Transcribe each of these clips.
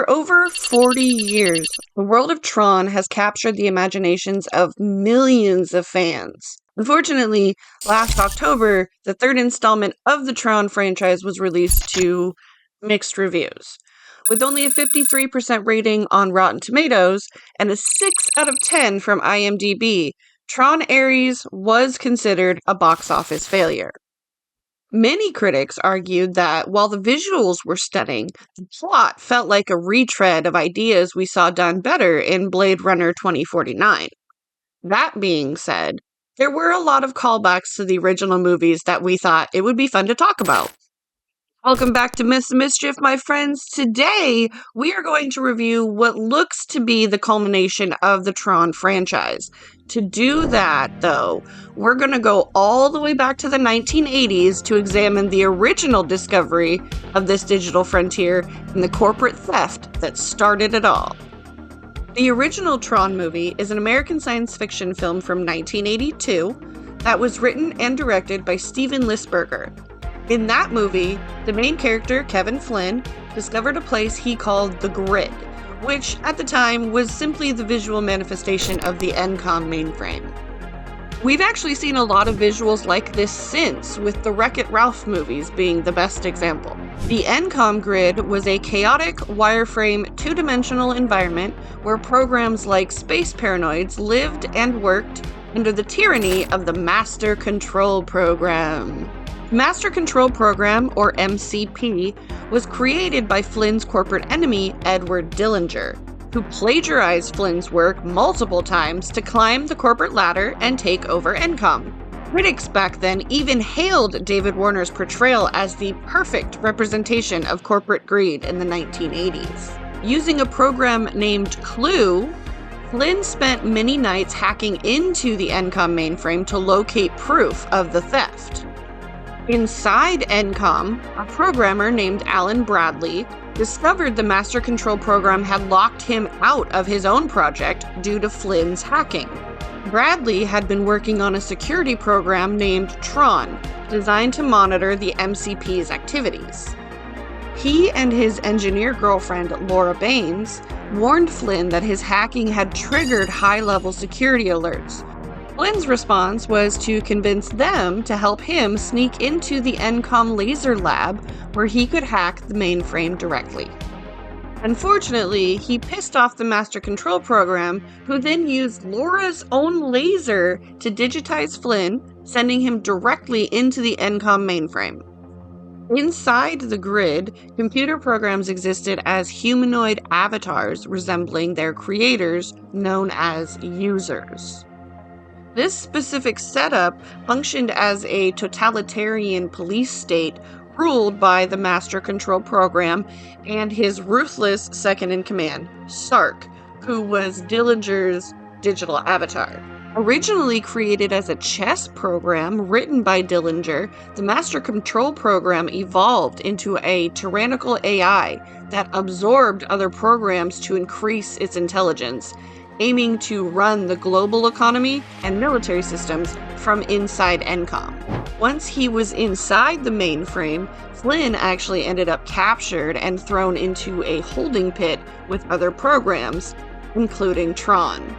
For over 40 years, the world of Tron has captured the imaginations of millions of fans. Unfortunately, last October, the third installment of the Tron franchise was released to mixed reviews. With only a 53% rating on Rotten Tomatoes and a 6 out of 10 from IMDb, Tron Ares was considered a box office failure. Many critics argued that while the visuals were stunning, the plot felt like a retread of ideas we saw done better in Blade Runner 2049. That being said, there were a lot of callbacks to the original movies that we thought it would be fun to talk about. Welcome back to Miss Mischief, my friends. Today, we are going to review what looks to be the culmination of the Tron franchise. To do that, though, we're going to go all the way back to the 1980s to examine the original discovery of this digital frontier and the corporate theft that started it all. The original Tron movie is an American science fiction film from 1982 that was written and directed by Steven Lisberger. In that movie, the main character, Kevin Flynn, discovered a place he called the Grid, which at the time was simply the visual manifestation of the ENCOM mainframe. We've actually seen a lot of visuals like this since, with the Wreck-It Ralph movies being the best example. The ENCOM Grid was a chaotic, wireframe, two-dimensional environment where programs like Space Paranoids lived and worked under the tyranny of the Master Control Program. Master Control Program, or MCP, was created by Flynn's corporate enemy, Edward Dillinger, who plagiarized Flynn's work multiple times to climb the corporate ladder and take over ENCOM. Critics back then even hailed David Warner's portrayal as the perfect representation of corporate greed in the 1980s. Using a program named Clue, Flynn spent many nights hacking into the ENCOM mainframe to locate proof of the theft. Inside ENCOM, a programmer named Alan Bradley discovered the Master Control Program had locked him out of his own project due to Flynn's hacking. Bradley had been working on a security program named Tron, designed to monitor the MCP's activities. He and his engineer girlfriend, Laura Baines, warned Flynn that his hacking had triggered high-level security alerts. Flynn's response was to convince them to help him sneak into the ENCOM laser lab where he could hack the mainframe directly. Unfortunately, he pissed off the Master Control Program, who then used Laura's own laser to digitize Flynn, sending him directly into the ENCOM mainframe. Inside the Grid, computer programs existed as humanoid avatars resembling their creators, known as users. This specific setup functioned as a totalitarian police state ruled by the Master Control Program and his ruthless second-in-command, Sark, who was Dillinger's digital avatar. Originally created as a chess program written by Dillinger, the Master Control Program evolved into a tyrannical AI that absorbed other programs to increase its intelligence, aiming to run the global economy and military systems from inside ENCOM. Once he was inside the mainframe, Flynn actually ended up captured and thrown into a holding pit with other programs, including Tron.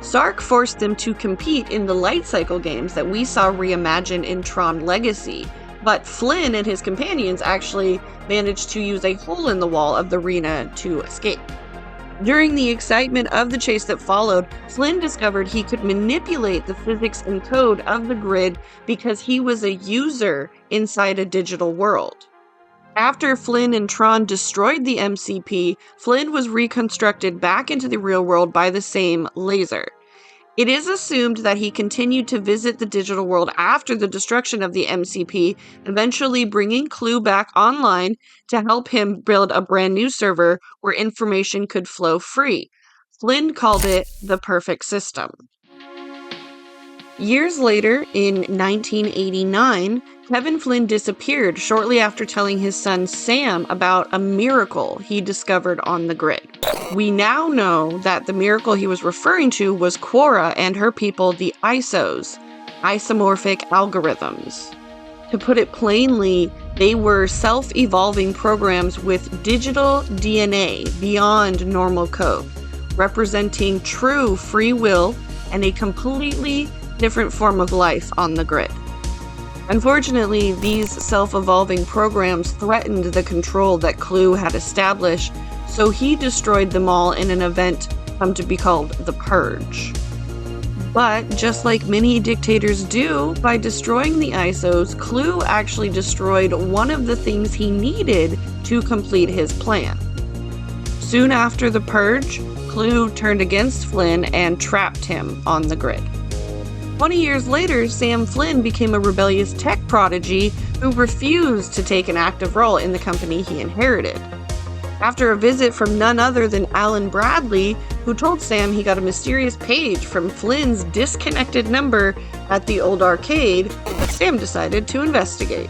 Sark forced them to compete in the light cycle games that we saw reimagined in Tron Legacy, but Flynn and his companions actually managed to use a hole in the wall of the arena to escape. During the excitement of the chase that followed, Flynn discovered he could manipulate the physics and code of the Grid because he was a user inside a digital world. After Flynn and Tron destroyed the MCP, Flynn was reconstructed back into the real world by the same laser. It is assumed that he continued to visit the digital world after the destruction of the MCP, eventually bringing Clue back online to help him build a brand new server where information could flow free. Flynn called it the perfect system. Years later, in 1989, Kevin Flynn disappeared shortly after telling his son Sam about a miracle he discovered on the Grid. We now know that the miracle he was referring to was Quora and her people, the ISOs, isomorphic algorithms. To put it plainly, they were self-evolving programs with digital DNA beyond normal code, representing true free will and a completely different form of life on the grid. Unfortunately, these self-evolving programs threatened the control that Clue had established, so he destroyed them all in an event come to be called the Purge. But just like many dictators do, by destroying the ISOs, Clue actually destroyed one of the things he needed to complete his plan. Soon after the Purge, Clue turned against Flynn and trapped him on the grid. 20 years later, Sam Flynn became a rebellious tech prodigy who refused to take an active role in the company he inherited. After a visit from none other than Alan Bradley, who told Sam he got a mysterious page from Flynn's disconnected number at the old arcade, Sam decided to investigate.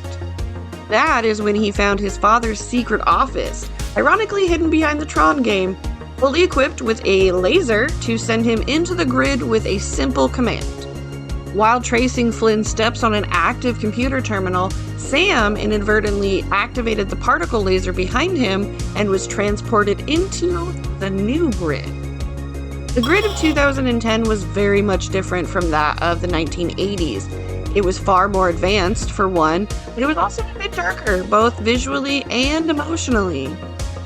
That is when he found his father's secret office, ironically hidden behind the Tron game, fully equipped with a laser to send him into the grid with a simple command. While tracing Flynn's steps on an active computer terminal, Sam inadvertently activated the particle laser behind him and was transported into the new grid. The grid of 2010 was very much different from that of the 1980s. It was far more advanced, for one, but it was also a bit darker, both visually and emotionally.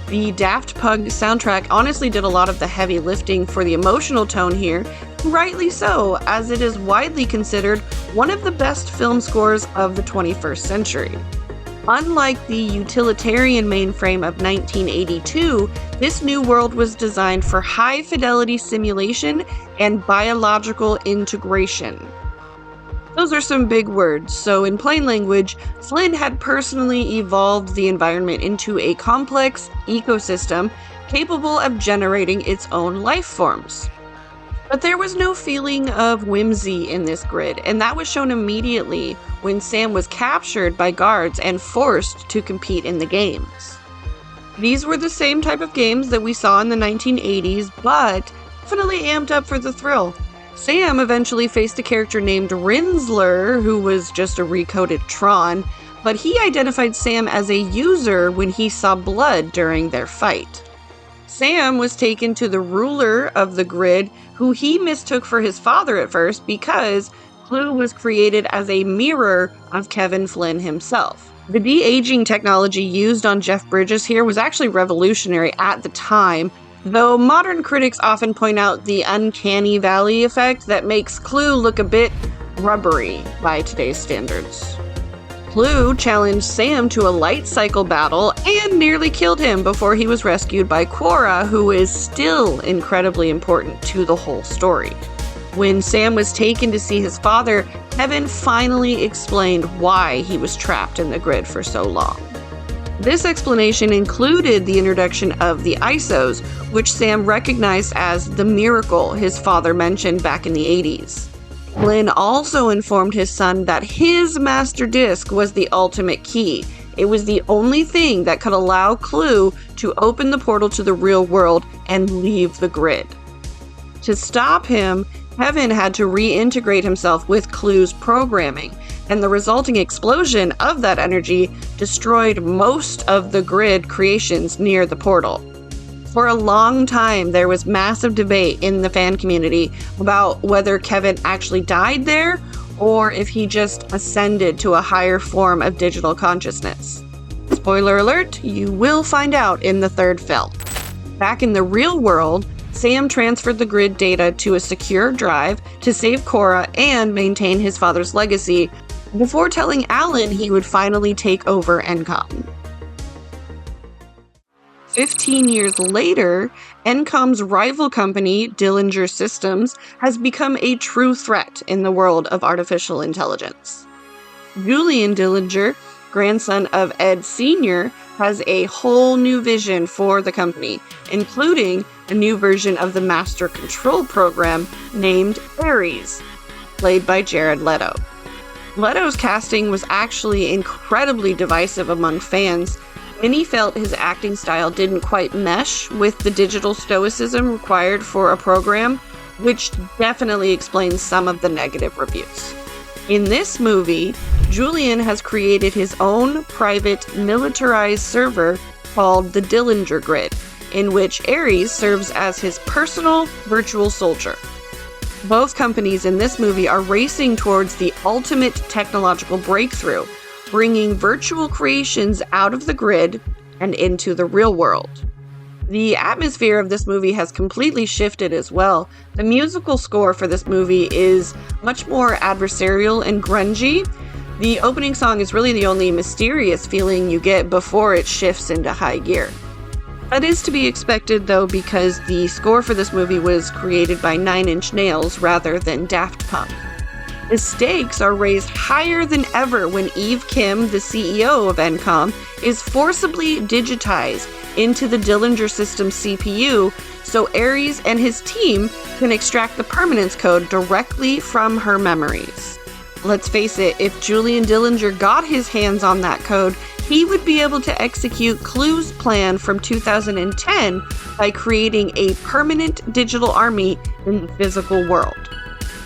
The Daft Punk soundtrack honestly did a lot of the heavy lifting for the emotional tone here, rightly so, as it is widely considered one of the best film scores of the 21st century. Unlike the utilitarian mainframe of 1982, this new world was designed for high-fidelity simulation and biological integration. Those are some big words, so in plain language, Flynn had personally evolved the environment into a complex ecosystem capable of generating its own life forms. But there was no feeling of whimsy in this grid, and that was shown immediately when Sam was captured by guards and forced to compete in the games. These were the same type of games that we saw in the 1980s, but definitely amped up for the thrill. Sam eventually faced a character named Rinsler, who was just a recoded Tron, but he identified Sam as a user when he saw blood during their fight. Sam was taken to the ruler of the grid, who he mistook for his father at first because Clue was created as a mirror of Kevin Flynn himself. The de-aging technology used on Jeff Bridges here was actually revolutionary at the time, though modern critics often point out the uncanny valley effect that makes Clue look a bit rubbery by today's standards. Clue challenged Sam to a light cycle battle and nearly killed him before he was rescued by Quora, who is still incredibly important to the whole story. When Sam was taken to see his father, Kevin finally explained why he was trapped in the grid for so long. This explanation included the introduction of the ISOs, which Sam recognized as the miracle his father mentioned back in the 80s. Flynn also informed his son that his master disk was the ultimate key. It was the only thing that could allow Clue to open the portal to the real world and leave the grid. To stop him, Kevin had to reintegrate himself with Clue's programming, and the resulting explosion of that energy destroyed most of the grid creations near the portal. For a long time, there was massive debate in the fan community about whether Kevin actually died there or if he just ascended to a higher form of digital consciousness. Spoiler alert, you will find out in the third film. Back in the real world, Sam transferred the grid data to a secure drive to save Cora and maintain his father's legacy before telling Alan he would finally take over Encom. 15 years later, Encom's rival company, Dillinger Systems, has become a true threat in the world of artificial intelligence. Julian Dillinger, grandson of Ed Sr., has a whole new vision for the company, including a new version of the Master Control program named Ares, played by Jared Leto. Leto's casting was actually incredibly divisive among fans. Many felt his acting style didn't quite mesh with the digital stoicism required for a program, which definitely explains some of the negative reviews. In this movie, Julian has created his own private militarized server called the Dillinger Grid, in which Ares serves as his personal virtual soldier. Both companies in this movie are racing towards the ultimate technological breakthrough, bringing virtual creations out of the grid and into the real world. The atmosphere of this movie has completely shifted as well. The musical score for this movie is much more adversarial and grungy. The opening song is really the only mysterious feeling you get before it shifts into high gear. That is to be expected though, because the score for this movie was created by Nine Inch Nails rather than Daft Punk. The stakes are raised higher than ever when Eve Kim, the CEO of Encom, is forcibly digitized into the Dillinger system's CPU so Ares and his team can extract the permanence code directly from her memories. Let's face it, if Julian Dillinger got his hands on that code, he would be able to execute Clue's plan from 2010 by creating a permanent digital army in the physical world.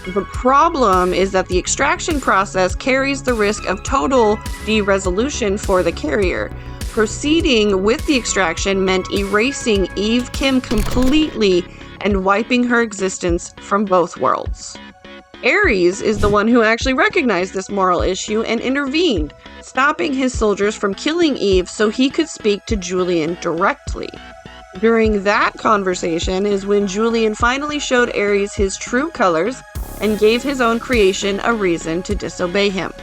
The problem is that the extraction process carries the risk of total de-resolution for the carrier. Proceeding with the extraction meant erasing Eve Kim completely and wiping her existence from both worlds. Ares is the one who actually recognized this moral issue and intervened, stopping his soldiers from killing Eve so he could speak to Julian directly. During that conversation is when Julian finally showed Ares his true colors and gave his own creation a reason to disobey him.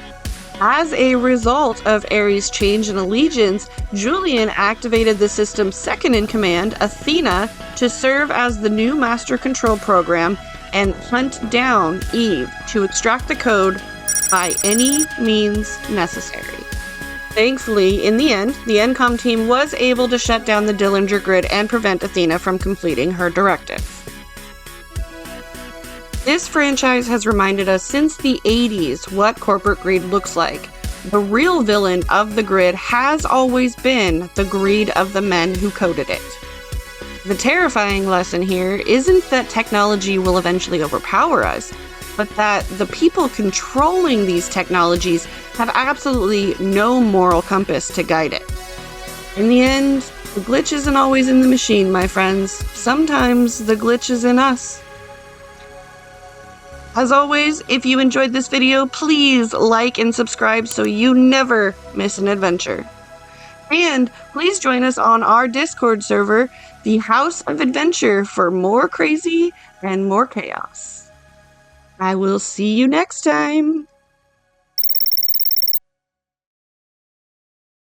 As a result of Ares' change in allegiance, Julian activated the system's second-in-command, Athena, to serve as the new master control program and hunt down Eve to extract the code by any means necessary. Thankfully, in the end, the Encom team was able to shut down the Dillinger Grid and prevent Athena from completing her directive. This franchise has reminded us since the 80s what corporate greed looks like. The real villain of the grid has always been the greed of the men who coded it. The terrifying lesson here isn't that technology will eventually overpower us, but that the people controlling these technologies have absolutely no moral compass to guide it. In the end, the glitch isn't always in the machine, my friends. Sometimes the glitch is in us. As always, if you enjoyed this video, please like and subscribe so you never miss an adventure. And please join us on our Discord server, the House of Adventure, for more crazy and more chaos. I will see you next time.